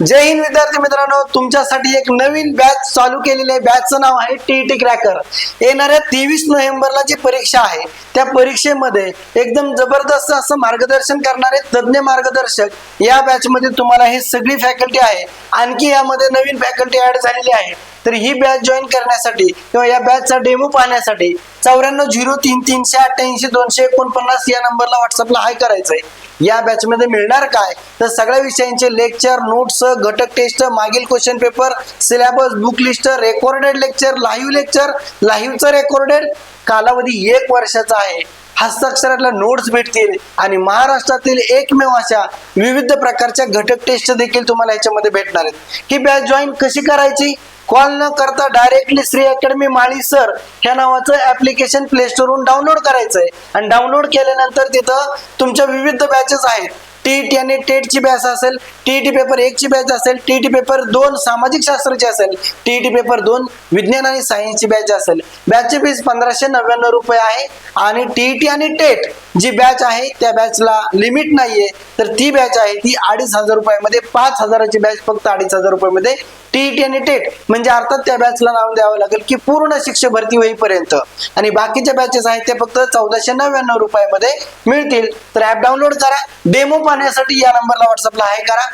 जय हिंद विद्यार्थी मित्रांनो, तुमच्यासाठी एक नवीन बॅच चालू केलेली आहे। बॅचचं नाव आहे टीईटी क्रॅकर। येणाऱ्या 23 नोव्हेंबरला जी परीक्षा आहे त्या परीक्षेमध्ये एकदम जबरदस्त असं मार्गदर्शन करणारे तज्ञ मार्गदर्शक या बॅच मध्ये तुम्हाला हे सगळी फॅकल्टी आहे। आणखी यामध्ये नवीन फॅकल्टी ऍड झालेली आहे। तर ही बॅच जॉईन करण्यासाठी किंवा या बॅचचा डेमो पाहण्यासाठी 9403388249 या नंबरला व्हॉट्सअपला हाय करायचंय। या बॅच मध्ये मिळणार काय तर सगळ्या विषयांचे लेक्चर, नोट्स, घटक टेस्ट, मागील question paper, syllabus, book list, recorded lecture, लाईव्हचं रेकॉर्डेड, कालावधी 1 वर्षाचा आहे। हस्ताक्षरातल्या नोट्स भेटतील आणि महाराष्ट्रातील एकमेव अशा विविध प्रकारच्या घटक टेस्ट देखील तुम्हाला याच्यामध्ये भेटणार आहेत। ही बॅच जॉईन कशी करायची? कॉल न करता डायरेक्टली श्री अकॅडमी माळी सर ह्या नावाचं ऍप्लिकेशन प्ले स्टोर वरून डाउनलोड करायचंय आणि डाउनलोड केल्यानंतर तिथं तुमच्या विविध बॅचेस आहेत। टीईटी आणि टेटची बॅच असेल, टीईटी पेपर 1 ची बॅच असेल, टीईटी पेपर 2 सामाजिक शास्त्राची असेल, टीईटी पेपर 2 विज्ञान आणि सायन्सची बॅच असेल। बॅचची फीस 1599 रुपये आहे आणि टीईटी आणि टेट जी बॅच आहे त्या बॅचला लिमिट नाहीये, तर ती बॅच आहे ती 2500 रुपयामध्ये, 5000ची बॅच फक्त 2500 रुपयामध्ये टीईटी आणि टेट म्हणजे अर्थात त्या बॅचला नाव द्यावं लागेल की पूर्ण शिक्षक भरती होईपर्यंत, आणि बाकीच्या बॅचेस आहेत ते फक्त 1499 रुपयामध्ये मिळतील। तर ऍप डाउनलोड करा, डेमो पाहण्यासाठी या नंबरला व्हॉट्सअपला हाय करा।